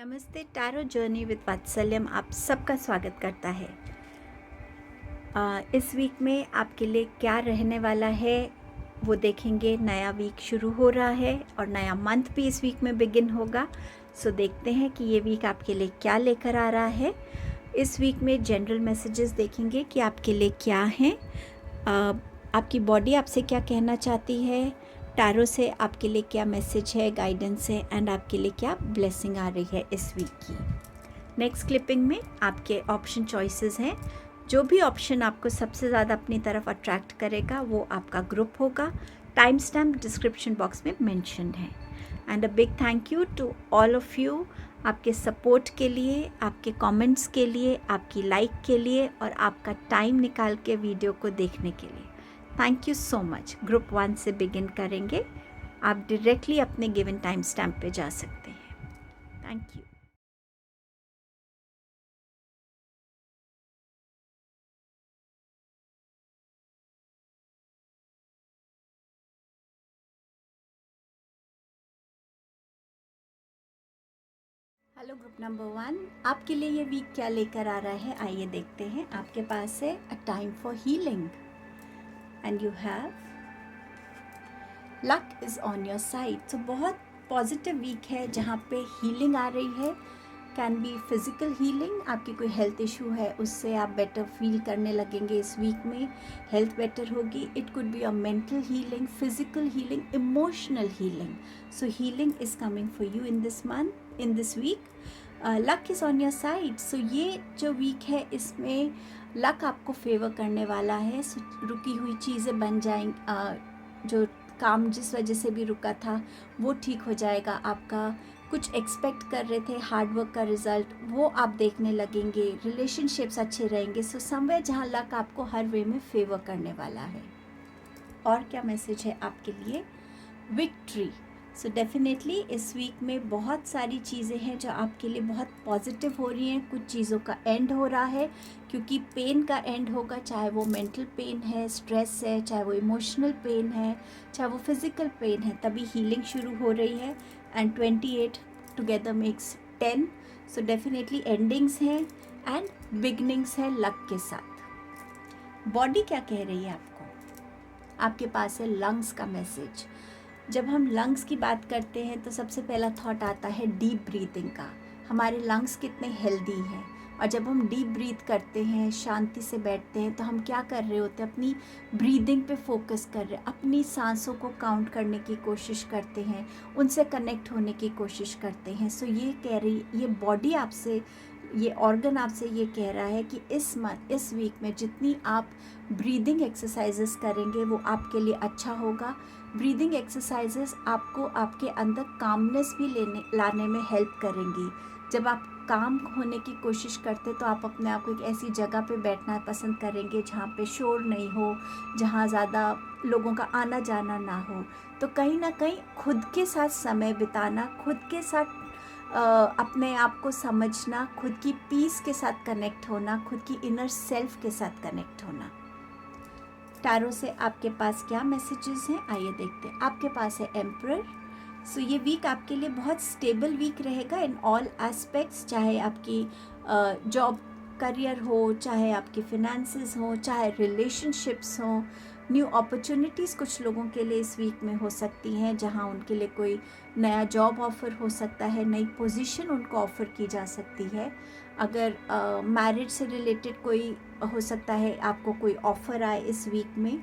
नमस्ते। Tarot journey with वात्सल्यम आप सबका स्वागत करता है। इस वीक में आपके लिए क्या रहने वाला है वो देखेंगे। नया वीक शुरू हो रहा है और नया मंथ भी इस वीक में बिगिन होगा। सो देखते हैं कि ये वीक आपके लिए क्या लेकर आ रहा है। इस वीक में जनरल मैसेजेस देखेंगे कि आपके लिए क्या हैं, आपकी बॉडी आपसे क्या कहना चाहती है, टैरो से आपके लिए क्या मैसेज है, गाइडेंस है, एंड आपके लिए क्या ब्लेसिंग आ रही है इस वीक की। नेक्स्ट क्लिपिंग में आपके ऑप्शन चॉइसेस हैं। जो भी ऑप्शन आपको सबसे ज़्यादा अपनी तरफ अट्रैक्ट करेगा वो आपका ग्रुप होगा। टाइम स्टैम्प डिस्क्रिप्शन बॉक्स में मेंशन्ड है। And a big thank you to all of you, आपके सपोर्ट के लिए, आपके कमेंट्स के लिए, आपकी लाइक के लिए और आपका टाइम निकाल के वीडियो को देखने के लिए। Thank you so much. Group 1 से बिगिन करेंगे। आप डायरेक्टली अपने गिवन टाइम स्टैम्प पे जा सकते हैं। Thank you. Hello group number 1, आपके लिए ये वीक क्या लेकर आ रहा है आइए देखते हैं। आपके पास है a time for healing and you have luck is on your side. तो बहुत पॉजिटिव वीक है जहाँ पे हीलिंग आ रही है। कैन बी फिज़िकल हीलिंग, आपकी कोई हेल्थ इशू है उससे आप बेटर फील करने लगेंगे इस वीक में, हेल्थ बेटर होगी। It could be a mental healing, physical healing, emotional healing. So healing is coming for you in this month, in this week. Luck is on your side. So ये जो week है इसमें luck आपको favour करने वाला है। so, रुकी हुई चीज़ें बन जाएंगी, जो काम जिस वजह से भी रुका था वो ठीक हो जाएगा। आपका कुछ एक्सपेक्ट कर रहे थे हार्डवर्क का रिजल्ट वो आप देखने लगेंगे। रिलेशनशिप्स अच्छे रहेंगे। सो समवेयर जहाँ लक आपको हर वे में फेवर करने वाला है। और क्या मैसेज है आपके लिए? विक्ट्री। सो डेफिनेटली इस वीक में बहुत सारी चीज़ें हैं जो आपके लिए बहुत पॉजिटिव हो रही हैं। कुछ चीज़ों का एंड हो रहा है क्योंकि पेन का एंड होगा, चाहे वो मेंटल पेन है, स्ट्रेस है, चाहे वो इमोशनल पेन है, चाहे वो फिज़िकल पेन है, तभी हीलिंग शुरू हो रही है। And 28 together makes 10। So definitely endings हैं एंड बिगनिंग्स हैं लक के साथ। बॉडी क्या कह रही है आपको? आपके पास है लंग्स का मैसेज। जब हम लंग्स की बात करते हैं तो सबसे पहला थॉट आता है डीप ब्रीथिंग का। हमारे लंग्स कितने हेल्दी हैं, और जब हम डीप ब्रीथ करते हैं, शांति से बैठते हैं, तो हम क्या कर रहे होते हैं? अपनी ब्रीदिंग पे फोकस कर रहे हैं, अपनी सांसों को काउंट करने की कोशिश करते हैं, उनसे कनेक्ट होने की कोशिश करते हैं। सो ये कह रही, ये बॉडी आपसे, ये ऑर्गन आपसे ये कह रहा है कि इस मंथ, इस वीक में जितनी आप ब्रीदिंग एक्सरसाइजेस करेंगे वो आपके लिए अच्छा होगा। ब्रीदिंग एक्सरसाइजेस आपको आपके अंदर कामनेस भी लाने में हेल्प करेंगी। जब आप काम होने की कोशिश करते तो आप अपने आप को एक ऐसी जगह पे बैठना पसंद करेंगे जहाँ पे शोर नहीं हो, जहाँ ज़्यादा लोगों का आना जाना ना हो। तो कहीं ना कहीं खुद के साथ समय बिताना, खुद के साथ अपने आप को समझना, खुद की पीस के साथ कनेक्ट होना, खुद की इनर सेल्फ के साथ कनेक्ट होना। टैरो से आपके पास क्या मैसेजेस हैं आइए देखते हैं। आपके पास है एम्परर। सो ये वीक आपके लिए बहुत स्टेबल वीक रहेगा इन ऑल एस्पेक्ट्स, चाहे आपकी जॉब करियर हो, चाहे आपके फिनेंसेस हो, चाहे रिलेशनशिप्स हो। न्यू अपॉर्चुनिटीज़ कुछ लोगों के लिए इस वीक में हो सकती हैं, जहां उनके लिए कोई नया जॉब ऑफ़र हो सकता है, नई पोजीशन उनको ऑफ़र की जा सकती है। अगर मैरिज से रिलेटेड कोई हो सकता है आपको कोई ऑफ़र आए इस वीक में।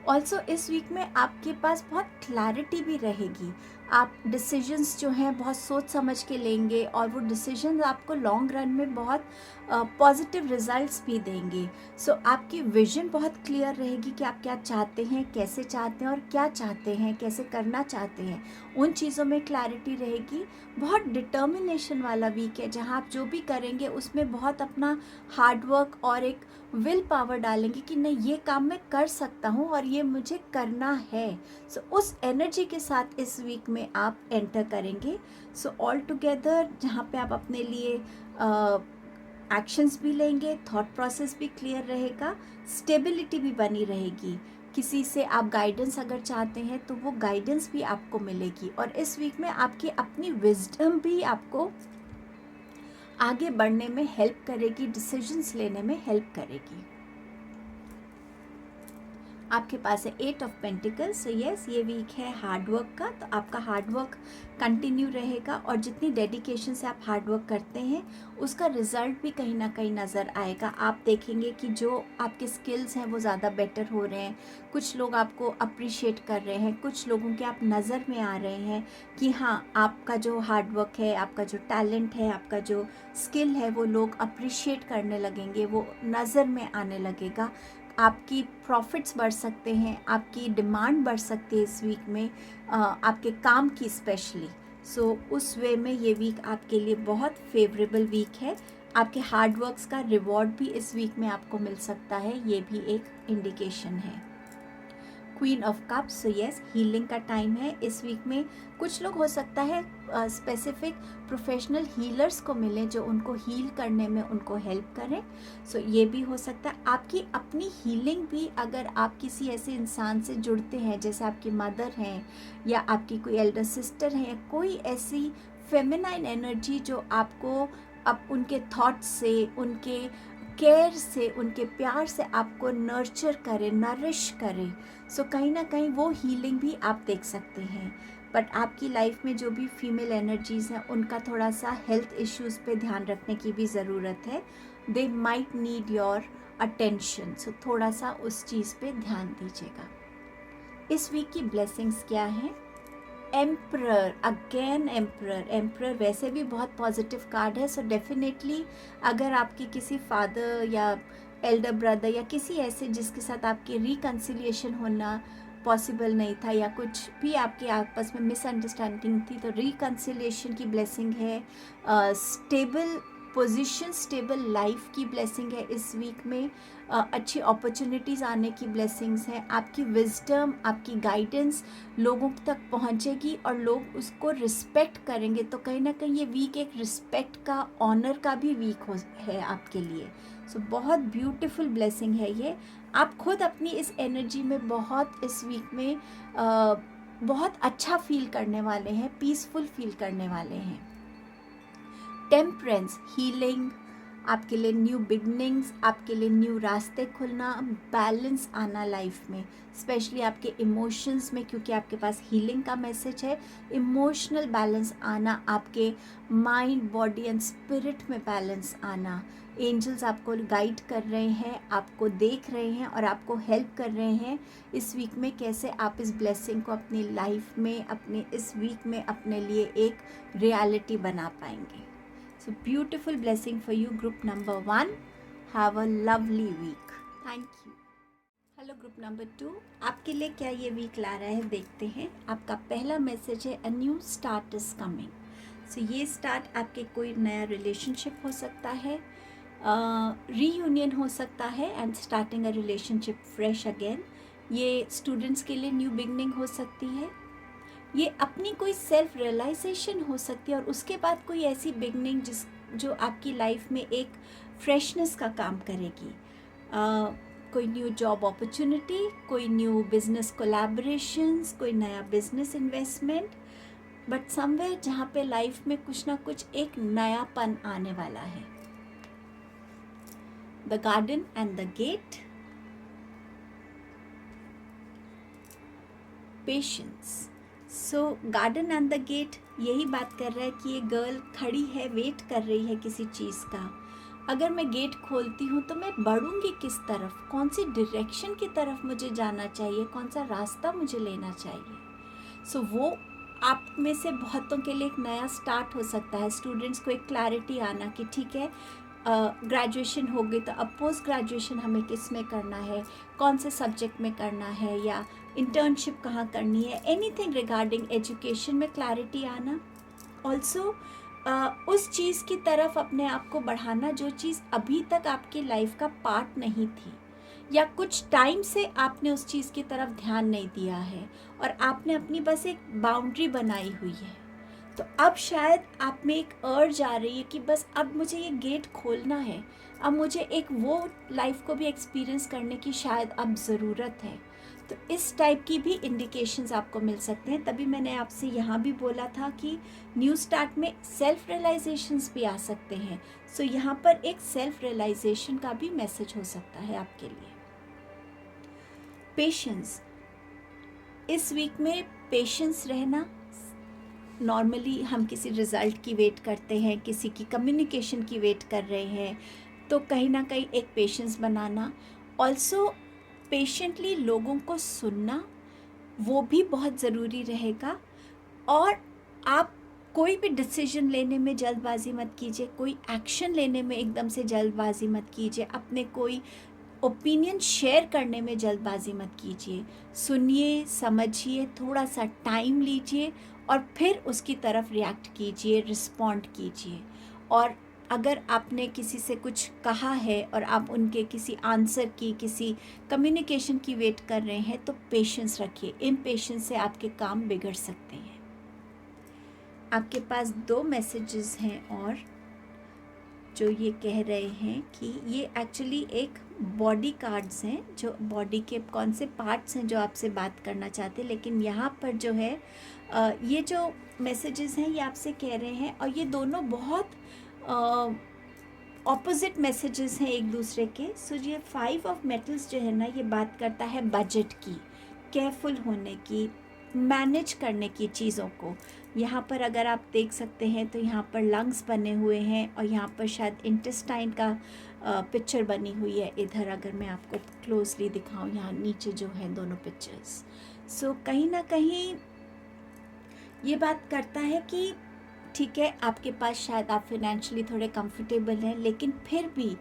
ऑल्सो इस वीक में आपके पास बहुत क्लैरिटी भी रहेगी। आप डिसीजंस जो हैं बहुत सोच समझ के लेंगे और वो डिसीजंस आपको लॉन्ग रन में बहुत पॉजिटिव रिजल्ट्स भी देंगे। सो आपकी विजन बहुत क्लियर रहेगी कि आप क्या चाहते हैं, कैसे चाहते हैं और क्या चाहते हैं, कैसे करना चाहते हैं। उन चीज़ों में क्लैरिटी रहेगी। बहुत डिटर्मिनेशन वाला वीक है जहाँ आप जो भी करेंगे उसमें बहुत अपना हार्डवर्क और एक विल पावर डालेंगे कि नहीं, ये काम मैं कर सकता हूँ और ये मुझे करना है। सो उस एनर्जी के साथ इस वीक में आप एंटर करेंगे। सो ऑल टुगेदर जहाँ पे आप अपने लिए एक्शंस भी लेंगे, थॉट प्रोसेस भी क्लियर रहेगा, स्टेबिलिटी भी बनी रहेगी। किसी से आप गाइडेंस अगर चाहते हैं तो वो गाइडेंस भी आपको मिलेगी। और इस वीक में आपकी अपनी विजडम भी आपको आगे बढ़ने में हेल्प करेगी, डिसीजंस लेने में हेल्प करेगी। आपके पास है 8 ऑफ पेंटिकल्स। सो यस, ये वीक है हार्ड वर्क का, तो आपका हार्ड वर्क कंटिन्यू रहेगा और जितनी डेडिकेशन से आप हार्ड वर्क करते हैं उसका रिजल्ट भी कहीं ना कहीं नज़र आएगा। आप देखेंगे कि जो आपके स्किल्स हैं वो ज़्यादा बेटर हो रहे हैं, कुछ लोग आपको अप्रिशिएट कर रहे हैं, कुछ लोगों के आप नज़र में आ रहे हैं कि हाँ, आपका जो हार्ड वर्क है, आपका जो टैलेंट है, आपका जो स्किल है वो लोग अप्रिशिएट करने लगेंगे, वो नज़र में आने लगेगा। आपकी प्रॉफिट्स बढ़ सकते हैं, आपकी डिमांड बढ़ सकती है इस वीक में, आपके काम की स्पेशली। सो उस वे में ये वीक आपके लिए बहुत फेवरेबल वीक है। आपके हार्ड वर्क्स का रिवॉर्ड भी इस वीक में आपको मिल सकता है, ये भी एक इंडिकेशन है। Queen of cups. So yes, healing का टाइम है इस वीक में। कुछ लोग हो सकता है स्पेसिफिक प्रोफेशनल हीलर्स को मिलें जो उनको हील करने में उनको हेल्प करें। सो ये भी हो सकता है। आपकी अपनी हीलिंग भी, अगर आप किसी ऐसे इंसान से जुड़ते हैं जैसे आपकी मदर हैं या आपकी कोई एल्डर सिस्टर है या कोई ऐसी फेमिनाइन एनर्जी जो आपको अब उनके थॉट्स से, उनके केयर से, उनके प्यार से आपको नर्चर करे, नरिश करे, सो कहीं ना कहीं वो हीलिंग भी आप देख सकते हैं। बट आपकी लाइफ में जो भी फीमेल एनर्जीज़ हैं उनका थोड़ा सा हेल्थ इश्यूज़ पे ध्यान रखने की भी ज़रूरत है। They might need your attention, so थोड़ा सा उस चीज़ पे ध्यान दीजिएगा। इस वीक की ब्लेसिंग्स क्या हैं? Emperor, again emperor. एम्परर वैसे भी बहुत पॉजिटिव कार्ड है, सो डेफिनेटली अगर आपके किसी फादर या एल्डर ब्रदर या किसी ऐसे जिसके साथ आपकी रिकन्सिलिएशन होना पॉसिबल नहीं था या कुछ भी आपके आपस में मिसअंडरस्टैंडिंग थी, तो रिकन्सिलिएशन की ब्लेसिंग है। स्टेबल पोजीशन, स्टेबल लाइफ की ब्लेसिंग है इस वीक में। अच्छी अपॉर्चुनिटीज़ आने की ब्लेसिंग्स हैं। आपकी विजडम, आपकी गाइडेंस लोगों तक पहुंचेगी और लोग उसको रिस्पेक्ट करेंगे। तो कहीं ना कहीं ये वीक एक रिस्पेक्ट का, ऑनर का भी वीक है आपके लिए। सो बहुत ब्यूटीफुल ब्लेसिंग है ये। आप खुद अपनी इस एनर्जी में बहुत इस वीक में बहुत अच्छा फील करने वाले हैं, पीसफुल फील करने वाले हैं। टेम्परेंस, हीलिंग, आपके लिए न्यू बिगनिंग्स, आपके लिए न्यू रास्ते खुलना, बैलेंस आना लाइफ में, स्पेशली आपके इमोशंस में, क्योंकि आपके पास हीलिंग का मैसेज है। इमोशनल बैलेंस आना, आपके माइंड, बॉडी एंड स्पिरिट में बैलेंस आना। एंजल्स आपको गाइड कर रहे हैं, आपको देख रहे हैं और आपको हेल्प कर रहे हैं इस वीक में कैसे आप इस ब्लेसिंग को अपनी लाइफ में, अपने इस वीक में अपने लिए एक रियलिटी बना पाएंगे। So beautiful blessing for you, group number 1. Have a lovely week. Thank you. Hello group number 2, आपके लिए क्या ये वीक ला रहा है देखते हैं। आपका पहला मैसेज है a new start is coming. So ये स्टार्ट आपके कोई नया रिलेशनशिप हो सकता है, रीयूनियन हो सकता है and starting a relationship fresh again. ये स्टूडेंट्स के लिए न्यू बिगनिंग हो सकती है। ये अपनी कोई सेल्फ रियलाइजेशन हो सकती है और उसके बाद कोई ऐसी बिगनिंग जो आपकी लाइफ में एक फ्रेशनेस का काम करेगी। कोई न्यू जॉब अपॉर्चुनिटी, कोई न्यू बिजनेस कोलैबोरेशंस, कोई नया बिजनेस इन्वेस्टमेंट, बट समवेयर जहाँ पे लाइफ में कुछ ना कुछ एक नयापन आने वाला है। The garden and the gate, patience. So garden and the gate यही बात कर रहा है कि ये गर्ल खड़ी है, वेट कर रही है किसी चीज़ का। अगर मैं गेट खोलती हूँ तो मैं बढ़ूँगी किस तरफ, कौन सी डायरेक्शन की तरफ मुझे जाना चाहिए, कौन सा रास्ता मुझे लेना चाहिए। सो वो आप में से बहुतों के लिए एक नया स्टार्ट हो सकता है। स्टूडेंट्स को एक क्लैरिटी आना कि ठीक है, ग्रेजुएशन हो गई तो अब पोस्ट ग्रेजुएशन हमें किस में करना है, कौन से सब्जेक्ट में करना है, या इंटर्नशिप कहाँ करनी है, एनीथिंग रिगार्डिंग एजुकेशन में क्लैरिटी आना। ऑल्सो उस चीज़ की तरफ अपने आप को बढ़ाना जो चीज़ अभी तक आपकी लाइफ का पार्ट नहीं थी, या कुछ टाइम से आपने उस चीज़ की तरफ ध्यान नहीं दिया है और आपने अपनी बस एक बाउंड्री बनाई हुई है। तो अब शायद आप में एक अर्ज आ रही है कि बस अब मुझे ये गेट खोलना है, अब मुझे एक वो लाइफ को भी एक्सपीरियंस करने की शायद अब ज़रूरत है। तो इस टाइप की भी इंडिकेशंस आपको मिल सकते हैं। तभी मैंने आपसे यहाँ भी बोला था कि न्यू स्टार्ट में सेल्फ रियलाइजेशंस भी आ सकते हैं। सो यहाँ पर एक सेल्फ रियलाइजेशन का भी मैसेज हो सकता है आपके लिए। पेशेंस, इस वीक में पेशेंस रहना। नॉर्मली हम किसी रिज़ल्ट की वेट करते हैं, किसी की कम्युनिकेशन की वेट कर रहे हैं, तो कहीं ना कहीं एक पेशेंस बनाना। ऑल्सो पेशेंटली लोगों को सुनना, वो भी बहुत ज़रूरी रहेगा। और आप कोई भी डिसीजन लेने में जल्दबाजी मत कीजिए, कोई एक्शन लेने में एकदम से जल्दबाजी मत कीजिए, अपने कोई ओपिनियन शेयर करने में जल्दबाजी मत कीजिए। सुनिए, समझिए, थोड़ा सा टाइम लीजिए और फिर उसकी तरफ रिएक्ट कीजिए, रिस्पॉन्ड कीजिए। और अगर आपने किसी से कुछ कहा है और आप उनके किसी आंसर की, किसी कम्युनिकेशन की वेट कर रहे हैं, तो पेशेंस रखिए। इम्पेशेंस से आपके काम बिगड़ सकते हैं। आपके पास 2 मैसेजेस हैं और जो ये कह रहे हैं कि ये एक्चुअली एक बॉडी कार्ड्स हैं, जो बॉडी के कौन से पार्ट्स हैं जो आपसे बात करना चाहते हैं। लेकिन यहाँ पर जो है ये जो मैसेजेस हैं ये आपसे कह रहे हैं, और ये दोनों बहुत ऑपोजिट मैसेजेस हैं एक दूसरे के। सो ये 5 ऑफ मेटल्स जो है ना, ये बात करता है बजट की, केयरफुल होने की, मैनेज करने की चीज़ों को। यहाँ पर अगर आप देख सकते हैं तो यहाँ पर लंग्स बने हुए हैं और यहाँ पर शायद इंटेस्टाइन का पिक्चर बनी हुई है। इधर अगर मैं आपको क्लोजली दिखाऊं, यहाँ नीचे जो है दोनों पिक्चर्स। सो कहीं ना कहीं ये बात करता है कि ठीक है, आपके पास शायद आप फिनेंशियली थोड़े कंफर्टेबल हैं, लेकिन फिर भी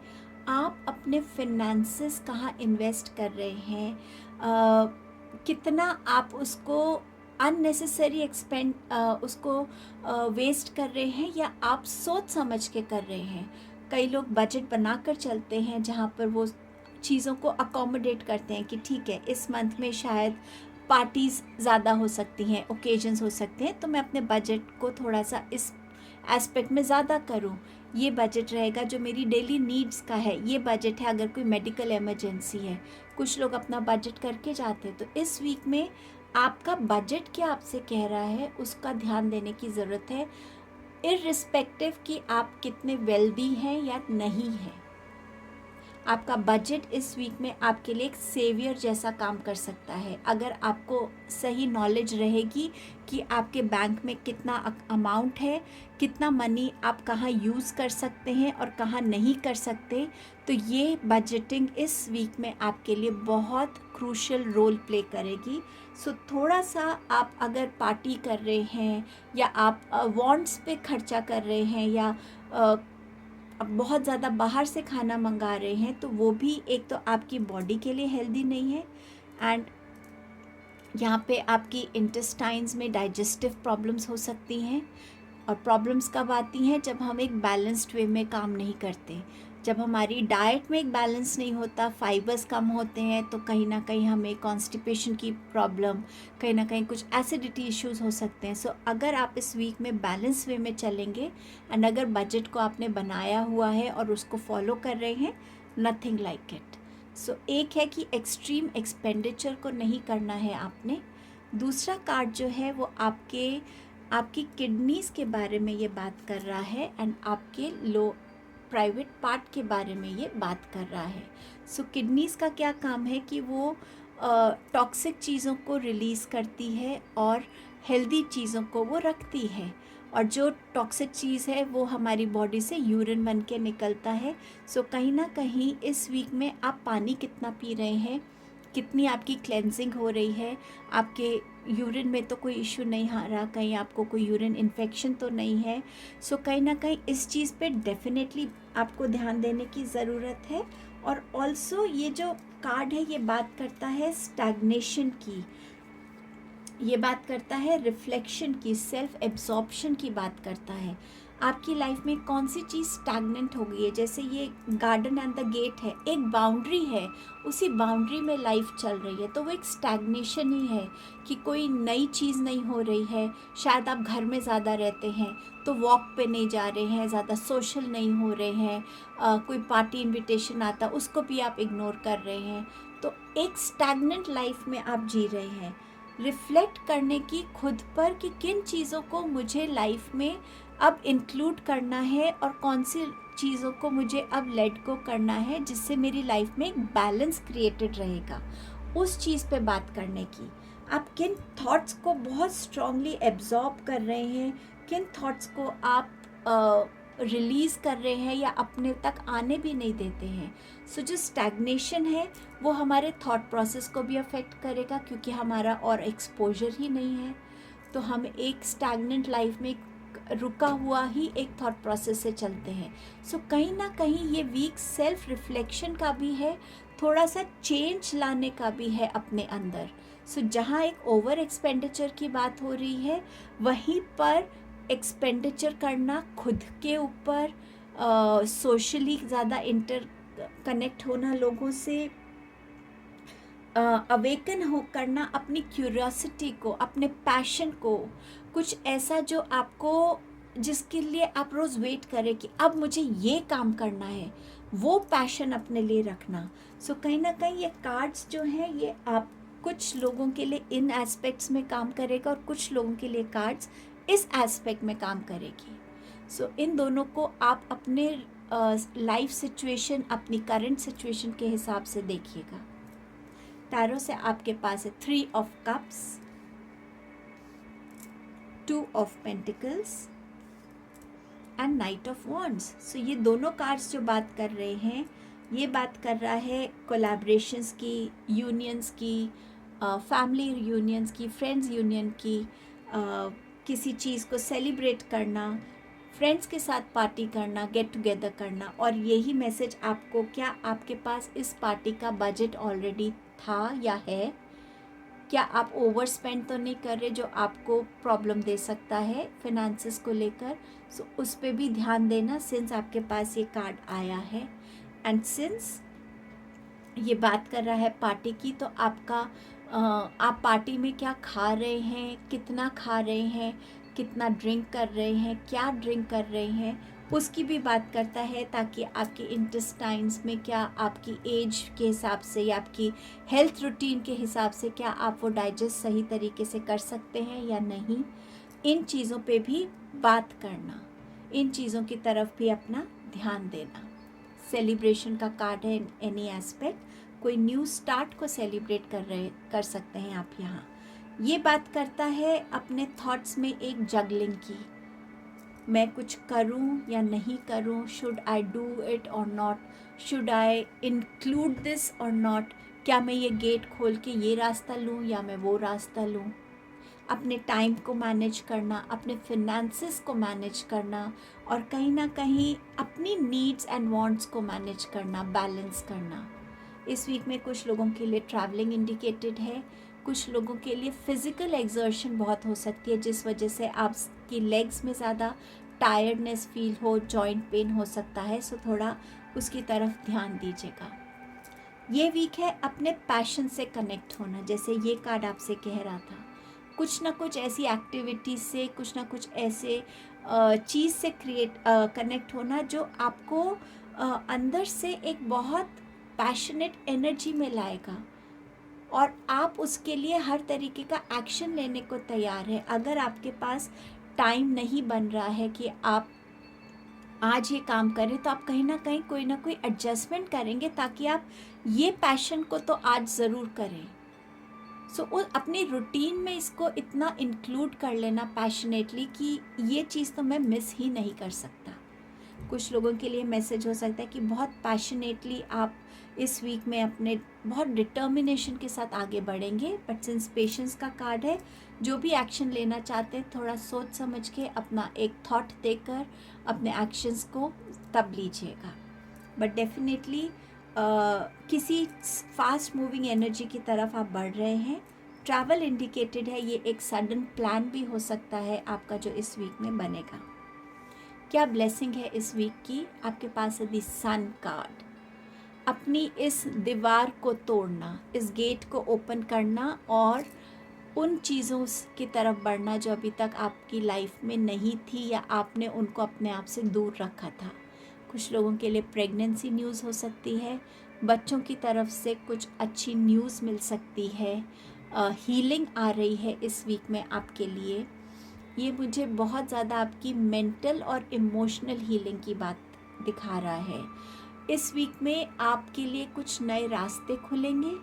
आप अपने फिनेंसेस कहाँ इन्वेस्ट कर रहे हैं, कितना आप उसको अननेसेसरी उसको वेस्ट कर रहे हैं, या आप सोच समझ के कर रहे हैं। कई लोग बजट बनाकर चलते हैं जहाँ पर वो चीज़ों को अकोमोडेट करते हैं कि ठीक है, इस मंथ में शायद पार्टीज़ ज़्यादा हो सकती हैं, ओकेजन्स हो सकते हैं, तो मैं अपने बजट को थोड़ा सा इस एस्पेक्ट में ज़्यादा करूं। ये बजट रहेगा जो मेरी डेली नीड्स का है, ये बजट है अगर कोई मेडिकल इमरजेंसी है। कुछ लोग अपना बजट करके जाते हैं। तो इस वीक में आपका बजट क्या आपसे कह रहा है, उसका ध्यान देने की ज़रूरत है, इर्रिस्पेक्टिव कि आप कितने वेल्दी हैं या नहीं हैं। आपका बजट इस वीक में आपके लिए एक सेवियर जैसा काम कर सकता है। अगर आपको सही नॉलेज रहेगी कि आपके बैंक में कितना अमाउंट है, कितना मनी आप कहाँ यूज़ कर सकते हैं और कहाँ नहीं कर सकते, तो ये बजटिंग इस वीक में आपके लिए बहुत क्रूशियल रोल प्ले करेगी। सो थोड़ा सा आप अगर पार्टी कर रहे हैं, या आप वॉन्ट्स पे खर्चा कर रहे हैं, या अब बहुत ज़्यादा बाहर से खाना मंगा रहे हैं, तो वो भी एक तो आपकी बॉडी के लिए हेल्दी नहीं है, एंड यहाँ पे आपकी इंटेस्टाइन्स में डाइजेस्टिव प्रॉब्लम्स हो सकती हैं। और प्रॉब्लम्स कब आती हैं, जब हम एक बैलेंस्ड वे में काम नहीं करते, जब हमारी डाइट में एक बैलेंस नहीं होता, फाइबर्स कम होते हैं, तो कहीं ना कहीं हमें कॉन्स्टिपेशन की प्रॉब्लम, कहीं ना कहीं कुछ एसिडिटी इश्यूज हो सकते हैं। सो अगर आप इस वीक में बैलेंस वे में चलेंगे, एंड अगर बजट को आपने बनाया हुआ है और उसको फॉलो कर रहे हैं, नथिंग लाइक इट। सो एक है कि एक्सट्रीम एक्सपेंडिचर को नहीं करना है आपने। दूसरा कार्ड जो है वो आपकी किडनीज़ के बारे में ये बात कर रहा है, एंड आपके लो प्राइवेट पार्ट के बारे में ये बात कर रहा है। सो किडनीज़ का क्या काम है कि वो टॉक्सिक चीज़ों को रिलीज़ करती है और हेल्दी चीज़ों को वो रखती है, और जो टॉक्सिक चीज़ है वो हमारी बॉडी से यूरिन बन के निकलता है। सो कहीं ना कहीं इस वीक में आप पानी कितना पी रहे हैं, कितनी आपकी क्लेंजिंग हो रही है, आपके यूरिन में तो कोई इशू नहीं आ रहा, कहीं आपको कोई यूरिन इन्फेक्शन तो नहीं है। सो कहीं ना कहीं इस चीज़ पे डेफिनेटली आपको ध्यान देने की ज़रूरत है। और ऑल्सो ये जो कार्ड है ये बात करता है स्टैग्नेशन की, ये बात करता है रिफ्लेक्शन की, सेल्फ एब्जॉर्प्शन की बात करता है। आपकी लाइफ में कौन सी चीज़ स्टैग्नेंट हो गई है, जैसे ये गार्डन एंड द गेट है, एक बाउंड्री है, उसी बाउंड्री में लाइफ चल रही है, तो वो एक स्टैग्नेशन ही है कि कोई नई चीज़ नहीं हो रही है। शायद आप घर में ज़्यादा रहते हैं तो वॉक पे नहीं जा रहे हैं, ज़्यादा सोशल नहीं हो रहे हैं, कोई पार्टी इनविटेशन आता उसको भी आप इग्नोर कर रहे हैं। तो एक स्टैग्नेंट लाइफ में आप जी रहे हैं। रिफ्लेक्ट करने की खुद पर कि किन चीज़ों को मुझे लाइफ में अब इंक्लूड करना है और कौन सी चीज़ों को मुझे अब लेट गो करना है, जिससे मेरी लाइफ में एक बैलेंस क्रिएटेड रहेगा, उस चीज़ पे बात करने की। आप किन थॉट्स को बहुत स्ट्रांगली एब्जॉर्ब कर रहे हैं, किन थॉट्स को आप रिलीज़ कर रहे हैं या अपने तक आने भी नहीं देते हैं। सो जो स्टैग्नेशन है वो हमारे थॉट प्रोसेस को भी अफेक्ट करेगा, क्योंकि हमारा और एक्सपोजर ही नहीं है। तो हम एक स्टैग्नेंट लाइफ में रुका हुआ ही एक थॉट प्रोसेस से चलते हैं। सो कहीं ना कहीं ये वीक सेल्फ रिफ्लेक्शन का भी है, थोड़ा सा चेंज लाने का भी है अपने अंदर। सो जहाँ एक ओवर एक्सपेंडिचर की बात हो रही है, वहीं पर एक्सपेंडिचर करना खुद के ऊपर, सोशली ज़्यादा इंटर कनेक्ट होना लोगों से, अवेकन हो करना अपनी क्यूरियोसिटी को, अपने पैशन को, कुछ ऐसा जो आपको, जिसके लिए आप रोज़ वेट करें कि अब मुझे ये काम करना है, वो पैशन अपने लिए रखना। सो कहीं ना कहीं ये कार्ड्स जो हैं ये आप कुछ लोगों के लिए इन एस्पेक्ट्स में काम करेगा और कुछ लोगों के लिए कार्ड्स इस एस्पेक्ट में काम करेगी। सो इन दोनों को आप अपने लाइफ सिचुएशन, अपनी करंट सिचुएशन के हिसाब से देखिएगा। टैरो से आपके पास है 3 of cups, 2 of pentacles and knight of wands. So ये दोनों कार्ड्स जो बात कर रहे हैं, ये बात कर रहा है कोलैबोरेशंस की, यूनियंस की, फैमिली यूनियंस की, फ्रेंड्स यूनियन की, किसी चीज़ को सेलिब्रेट करना, फ्रेंड्स के साथ पार्टी करना, गेट टुगेदर करना। और यही मैसेज आपको, क्या आपके पास इस पार्टी का बजट ऑलरेडी था या है? क्या आप ओवर स्पेंड तो नहीं कर रहे जो आपको प्रॉब्लम दे सकता है फिनेंसेस को लेकर? सो उस पर भी ध्यान देना, सिंस आपके पास ये कार्ड आया है। एंड सिंस ये बात कर रहा है पार्टी की, तो आपका आप पार्टी में क्या खा रहे हैं, कितना खा रहे हैं, कितना ड्रिंक कर रहे हैं, क्या ड्रिंक कर रहे हैं, उसकी भी बात करता है, ताकि आपके इंटेस्टाइन्स में क्या आपकी एज के हिसाब से या आपकी हेल्थ रूटीन के हिसाब से क्या आप वो डाइजेस्ट सही तरीके से कर सकते हैं या नहीं। इन चीज़ों पे भी बात करना, इन चीज़ों की तरफ भी अपना ध्यान देना। सेलिब्रेशन का कार्ड है इन एनी एस्पेक्ट, कोई न्यू स्टार्ट को सेलिब्रेट कर सकते हैं आप यहाँ। ये बात करता है अपने थॉट्स में एक जगलिंग की, मैं कुछ करूं या नहीं करूं, शुड आई डू इट और not, should I include this और नॉट, क्या मैं ये गेट खोल के ये रास्ता लूं या मैं वो रास्ता लूं। अपने टाइम को मैनेज करना, अपने फिनेंसेस को मैनेज करना, और कहीं ना कहीं अपनी नीड्स एंड वांट्स को मैनेज करना, बैलेंस करना। इस वीक में कुछ लोगों के लिए ट्रैवलिंग इंडिकेटेड है, कुछ लोगों के लिए फिज़िकल एक्सर्शन बहुत हो सकती है, जिस वजह से आपकी लेग्स में ज़्यादा टायर्डनेस फील हो, जॉइंट पेन हो सकता है। सो थोड़ा उसकी तरफ ध्यान दीजिएगा। ये वीक है अपने पैशन से कनेक्ट होना, जैसे ये कार्ड आपसे कह रहा था, कुछ ना कुछ ऐसी एक्टिविटीज से, कुछ ना कुछ ऐसे चीज़ से कनेक्ट होना जो आपको अंदर से एक बहुत पैशनेट एनर्जी में लाएगा, और आप उसके लिए हर तरीके का एक्शन लेने को तैयार है। अगर आपके पास टाइम नहीं बन रहा है कि आप आज ये काम करें, तो आप कहीं ना कहीं कोई ना कोई एडजस्टमेंट करेंगे, ताकि आप ये पैशन को तो आज ज़रूर करें। सो अपनी रूटीन में इसको इतना इंक्लूड कर लेना पैशनेटली कि ये चीज़ तो मैं मिस ही नहीं कर सकता। कुछ लोगों के लिए मैसेज हो सकता है कि बहुत पैशनेटली आप इस वीक में अपने बहुत डिटर्मिनेशन के साथ आगे बढ़ेंगे, बट सिंस पेशेंस का कार्ड है, जो भी एक्शन लेना चाहते हैं थोड़ा सोच समझ के अपना एक थॉट देकर अपने एक्शंस को तब लीजिएगा। बट डेफिनेटली किसी फास्ट मूविंग एनर्जी की तरफ आप बढ़ रहे हैं। ट्रैवल इंडिकेटेड है, ये एक सडन प्लान भी हो सकता है आपका जो इस वीक में बनेगा। क्या ब्लेसिंग है इस वीक की? आपके पास है द सन कार्ड। अपनी इस दीवार को तोड़ना, इस गेट को ओपन करना और उन चीज़ों की तरफ बढ़ना जो अभी तक आपकी लाइफ में नहीं थी या आपने उनको अपने आप से दूर रखा था। कुछ लोगों के लिए प्रेगनेंसी न्यूज़ हो सकती है, बच्चों की तरफ से कुछ अच्छी न्यूज़ मिल सकती है, हीलिंग आ रही है इस वीक में आपके लिए। ये मुझे बहुत ज़्यादा आपकी मेंटल और इमोशनल हीलिंग की बात दिखा रहा है। इस वीक में आपके लिए कुछ नए रास्ते खुलेंगे,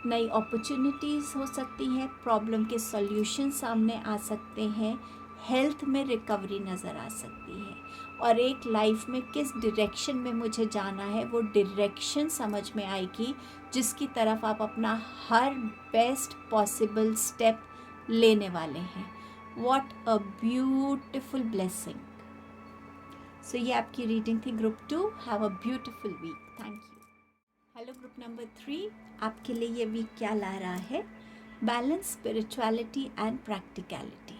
नई अपॉर्चुनिटीज़ हो सकती हैं, प्रॉब्लम के सॉल्यूशन सामने आ सकते हैं, हेल्थ में रिकवरी नज़र आ सकती है, और एक लाइफ में किस डायरेक्शन में मुझे जाना है वो डायरेक्शन समझ में आएगी, जिसकी तरफ आप अपना हर बेस्ट पॉसिबल स्टेप लेने वाले हैं। What a beautiful blessing. So ये आपकी रीडिंग थी group 2। Have a beautiful week. Thank you. Hello group number 3, आपके लिए ये वीक क्या ला रहा है? Balance, spirituality and practicality.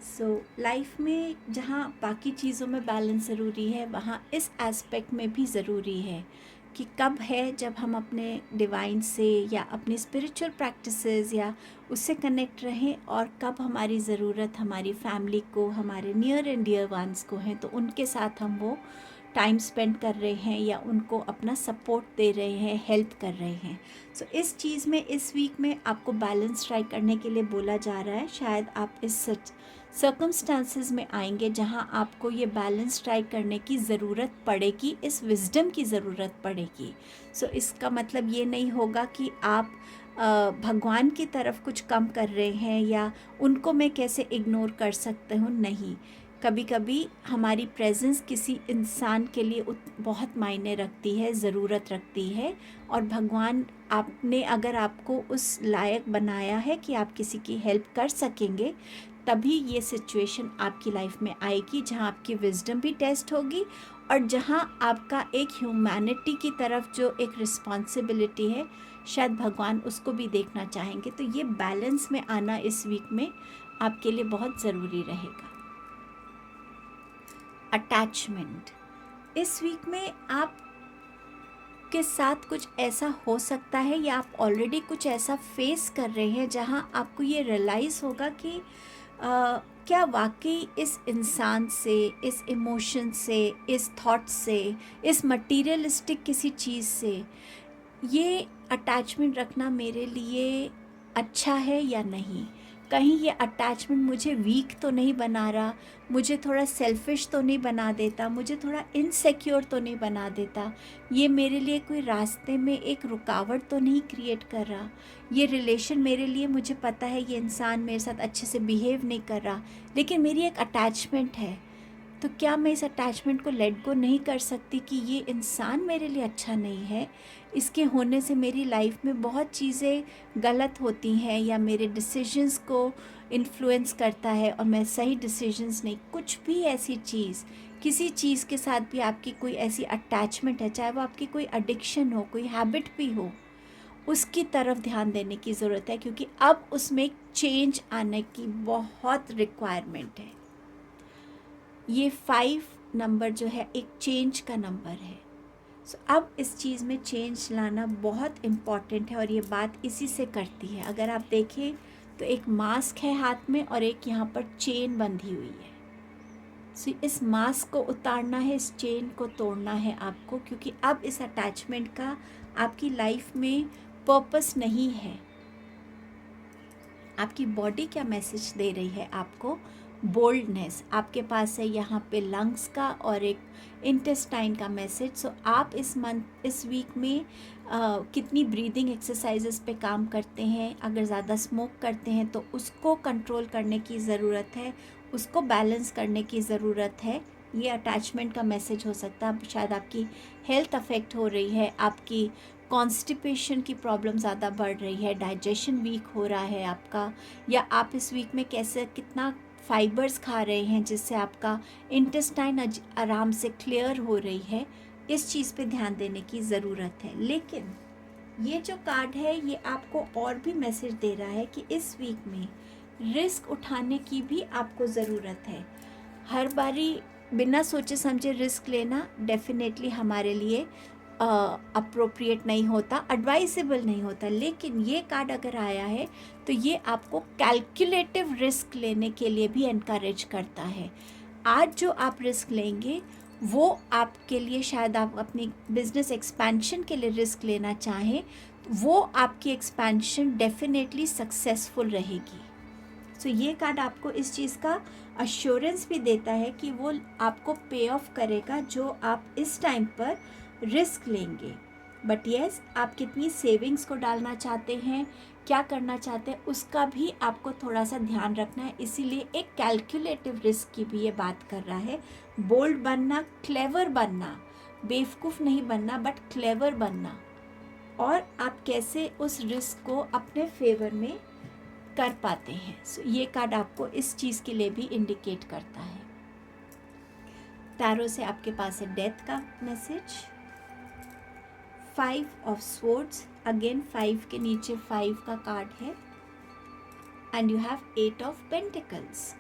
So life में जहाँ बाकी चीज़ों में बैलेंस ज़रूरी है, वहाँ इस एस्पेक्ट में भी ज़रूरी है कि कब है जब हम अपने डिवाइन से या अपनी स्पिरिचुअल प्रैक्टिसेस या उससे कनेक्ट रहें, और कब हमारी ज़रूरत हमारी फैमिली को, हमारे नियर एंड डियर वंस को हैं, तो उनके साथ हम वो टाइम स्पेंड कर रहे हैं या उनको अपना सपोर्ट दे रहे हैं, हेल्प कर रहे हैं। सो इस चीज़ में इस वीक में आपको बैलेंस ट्राई करने के लिए बोला जा रहा है। शायद आप इस सर्कमस्टांसेस में आएंगे जहां आपको ये बैलेंस ट्राई करने की ज़रूरत पड़ेगी, इस विजडम की ज़रूरत पड़ेगी। सो इसका मतलब ये नहीं होगा कि आप भगवान की तरफ कुछ कम कर रहे हैं या उनको मैं कैसे इग्नोर कर सकते हूँ, नहीं। कभी कभी हमारी प्रेजेंस किसी इंसान के लिए बहुत मायने रखती है, ज़रूरत रखती है, और भगवान आपने अगर आपको उस लायक बनाया है कि आप किसी की हेल्प कर सकेंगे, तभी ये सिचुएशन आपकी लाइफ में आएगी जहाँ आपकी विजडम भी टेस्ट होगी और जहाँ आपका एक ह्यूमैनिटी की तरफ जो एक रिस्पॉन्सिबिलिटी है, शायद भगवान उसको भी देखना चाहेंगे। तो ये बैलेंस में आना इस वीक में आपके लिए बहुत ज़रूरी रहेगा। अटैचमेंट, इस वीक में आप के साथ कुछ ऐसा हो सकता है या आप ऑलरेडी कुछ ऐसा फेस कर रहे हैं जहां आपको ये रियलाइज़ होगा कि क्या वाकई इस इंसान से, इस इमोशन से, इस थॉट से, इस मटीरियलिस्टिक किसी चीज़ से ये अटैचमेंट रखना मेरे लिए अच्छा है या नहीं। कहीं ये अटैचमेंट मुझे वीक तो नहीं बना रहा, मुझे थोड़ा सेल्फिश तो नहीं बना देता, मुझे थोड़ा इनसिक्योर तो नहीं बना देता, ये मेरे लिए कोई रास्ते में एक रुकावट तो नहीं क्रिएट कर रहा। ये रिलेशन मेरे लिए, मुझे पता है ये इंसान मेरे साथ अच्छे से बिहेव नहीं कर रहा, लेकिन मेरी एक अटैचमेंट है, तो क्या मैं इस अटैचमेंट को लेट गो नहीं कर सकती कि ये इंसान मेरे लिए अच्छा नहीं है, इसके होने से मेरी लाइफ में बहुत चीज़ें गलत होती हैं या मेरे डिसीजंस को इन्फ्लुएंस करता है और मैं सही डिसीजंस नहीं, कुछ भी ऐसी चीज़, किसी चीज़ के साथ भी आपकी कोई ऐसी अटैचमेंट है, चाहे वो आपकी कोई एडिक्शन हो, कोई हैबिट भी हो, उसकी तरफ ध्यान देने की ज़रूरत है, क्योंकि अब उसमें एक चेंज आने की बहुत रिक्वायरमेंट है। ये 5 नंबर जो है एक चेंज का नंबर है। सो अब इस चीज़ में चेंज लाना बहुत इम्पॉर्टेंट है और ये बात इसी से करती है। अगर आप देखें तो एक मास्क है हाथ में और एक यहाँ पर चेन बंधी हुई है। सो इस मास्क को उतारना है, इस चेन को तोड़ना है आपको, क्योंकि अब इस अटैचमेंट का आपकी लाइफ में पर्पस नहीं है। आपकी बॉडी क्या मैसेज दे रही है आपको? बोल्डनेस आपके पास है यहाँ पे, लंग्स का और एक इंटेस्टाइन का मैसेज। सो आप इस वीक में कितनी ब्रीदिंग एक्सरसाइजेस पे काम करते हैं, अगर ज़्यादा स्मोक करते हैं तो उसको कंट्रोल करने की ज़रूरत है, उसको बैलेंस करने की ज़रूरत है। ये अटैचमेंट का मैसेज हो सकता है। शायद आपकी हेल्थ अफेक्ट हो रही है, आपकी कॉन्स्टिपेशन की प्रॉब्लम ज़्यादा बढ़ रही है, डाइजेशन वीक हो रहा है आपका, या आप इस वीक में कैसे कितना फाइबर्स खा रहे हैं जिससे आपका इंटेस्टाइन आराम से क्लियर हो रही है, इस चीज़ पे ध्यान देने की ज़रूरत है। लेकिन ये जो कार्ड है ये आपको और भी मैसेज दे रहा है कि इस वीक में रिस्क उठाने की भी आपको ज़रूरत है। हर बारी बिना सोचे समझे रिस्क लेना डेफिनेटली हमारे लिए अप्रोप्रिएट नहीं होता, एडवाइजेबल नहीं होता। लेकिन ये कार्ड अगर आया है तो ये आपको कैलकुलेटिव रिस्क लेने के लिए भी एनकरेज करता है। आज जो आप रिस्क लेंगे वो आपके लिए, शायद आप अपनी बिजनेस एक्सपेंशन के लिए रिस्क लेना चाहें, वो आपकी एक्सपेंशन डेफिनेटली सक्सेसफुल रहेगी। सो ये कार्ड आपको इस चीज़ का अश्योरेंस भी देता है कि वो आपको पे ऑफ करेगा जो आप इस टाइम पर रिस्क लेंगे। बट येस, आप कितनी सेविंग्स को डालना चाहते हैं, क्या करना चाहते हैं, उसका भी आपको थोड़ा सा ध्यान रखना है। इसीलिए एक कैलकुलेटिव रिस्क की भी ये बात कर रहा है। बोल्ड बनना, क्लेवर बनना, बेवकूफ़ नहीं बनना बट क्लेवर बनना, और आप कैसे उस रिस्क को अपने फेवर में कर पाते हैं। सो ये कार्ड आपको इस चीज़ के लिए भी इंडिकेट करता है। टैरो से आपके पास है डेथ का मैसेज, 5 ऑफ स्वॉर्ड्स, अगेन 5 के नीचे 5 का कार्ड है, and you have 8 of pentacles.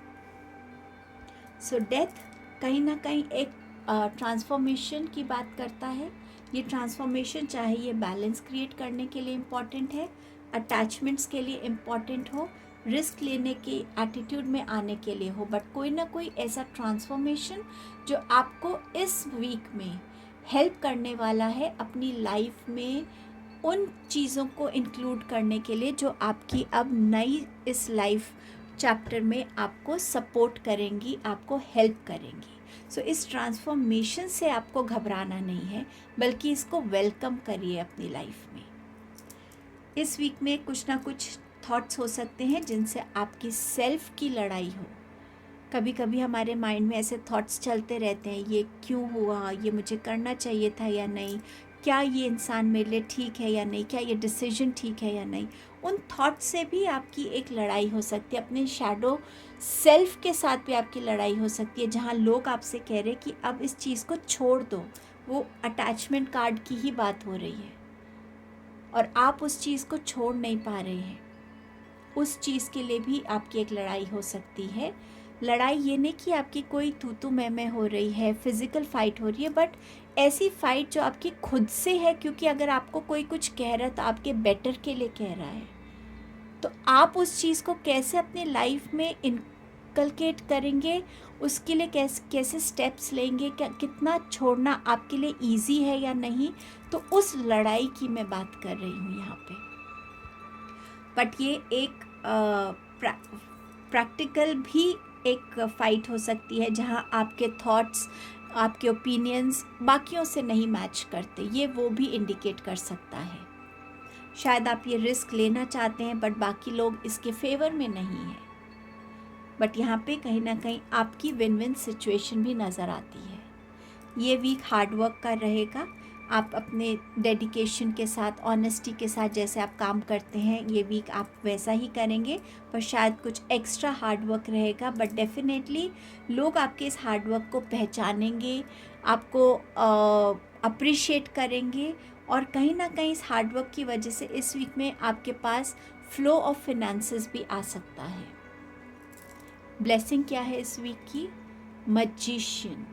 So death कहीं ना कहीं एक ट्रांसफॉर्मेशन की बात करता है। ये ट्रांसफॉर्मेशन चाहे ये बैलेंस क्रिएट करने के लिए इम्पॉर्टेंट है, अटैचमेंट्स के लिए इम्पॉर्टेंट हो, रिस्क लेने की एटीट्यूड में आने के लिए हो, बट कोई ना कोई ऐसा ट्रांसफॉर्मेशन जो आपको इस वीक में हेल्प करने वाला है अपनी लाइफ में उन चीज़ों को इंक्लूड करने के लिए जो आपकी अब नई इस लाइफ चैप्टर में आपको सपोर्ट करेंगी, आपको हेल्प करेंगी। सो इस ट्रांसफॉर्मेशन से आपको घबराना नहीं है, बल्कि इसको वेलकम करिए अपनी लाइफ में। इस वीक में कुछ ना कुछ थॉट्स हो सकते हैं जिनसे आपकी सेल्फ की लड़ाई हो। कभी कभी हमारे माइंड में ऐसे थॉट्स चलते रहते हैं, ये क्यों हुआ, ये मुझे करना चाहिए था या नहीं, क्या ये इंसान मेरे लिए ठीक है या नहीं, क्या ये डिसीजन ठीक है या नहीं। उन थॉट्स से भी आपकी एक लड़ाई हो सकती है, अपने शैडो सेल्फ के साथ भी आपकी लड़ाई हो सकती है, जहाँ लोग आपसे कह रहे हैं कि अब इस चीज़ को छोड़ दो। वो अटैचमेंट कार्ड की ही बात हो रही है और आप उस चीज़ को छोड़ नहीं पा रहे हैं। उस चीज़ के लिए भी आपकी एक लड़ाई हो सकती है। लड़ाई ये नहीं कि आपकी कोई तू मैं हो रही है, फिज़िकल फाइट हो रही है, बट ऐसी फाइट जो आपकी खुद से है, क्योंकि अगर आपको कोई कुछ कह रहा है तो आपके बेटर के लिए कह रहा है। तो आप उस चीज़ को कैसे अपनी लाइफ में इनकलकेट करेंगे, उसके लिए कैसे स्टेप्स लेंगे, क्या कितना छोड़ना आपके लिए ईजी है या नहीं, तो उस लड़ाई की मैं बात कर रही हूँ यहाँ पे। बट ये एक प्रैक्टिकल भी एक फाइट हो सकती है, जहाँ आपके थॉट्स, आपके ओपिनियंस बाकियों से नहीं मैच करते, ये वो भी इंडिकेट कर सकता है। शायद आप ये रिस्क लेना चाहते हैं बट बाकी लोग इसके फेवर में नहीं है, बट यहाँ पे कहीं ना कहीं आपकी विन विन सिचुएशन भी नज़र आती है। ये वीक हार्ड वर्क का रहेगा। आप अपने डेडिकेशन के साथ, ऑनेस्टी के साथ जैसे आप काम करते हैं, ये वीक आप वैसा ही करेंगे, पर शायद कुछ एक्स्ट्रा हार्ड वर्क रहेगा। बट डेफिनेटली लोग आपके इस हार्ड वर्क को पहचानेंगे, आपको अप्रिशिएट करेंगे, और कहीं ना कहीं इस हार्ड वर्क की वजह से इस वीक में आपके पास फ्लो ऑफ फिनेंसेस भी आ सकता है। ब्लेसिंग क्या है इस वीक की? मैजिशियन।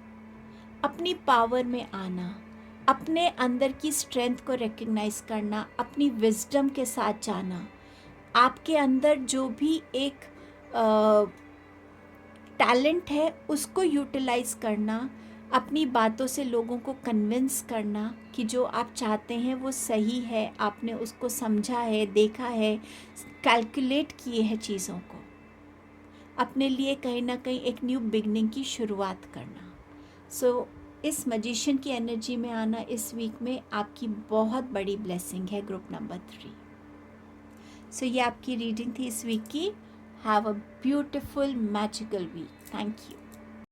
अपनी पावर में आना, अपने अंदर की स्ट्रेंथ को रिकग्नाइज करना, अपनी विजडम के साथ जाना, आपके अंदर जो भी एक टैलेंट है उसको यूटिलाइज करना, अपनी बातों से लोगों को कन्विंस करना कि जो आप चाहते हैं वो सही है, आपने उसको समझा है, देखा है, कैलकुलेट किए हैं चीज़ों को, अपने लिए कहीं ना कहीं एक न्यू बिगनिंग की शुरुआत करना। सो इस मैजिशियन की एनर्जी में आना इस वीक में आपकी बहुत बड़ी ब्लेसिंग है, ग्रुप नंबर 3। सो ये आपकी रीडिंग थी इस वीक की। Have a beautiful magical week. Thank you.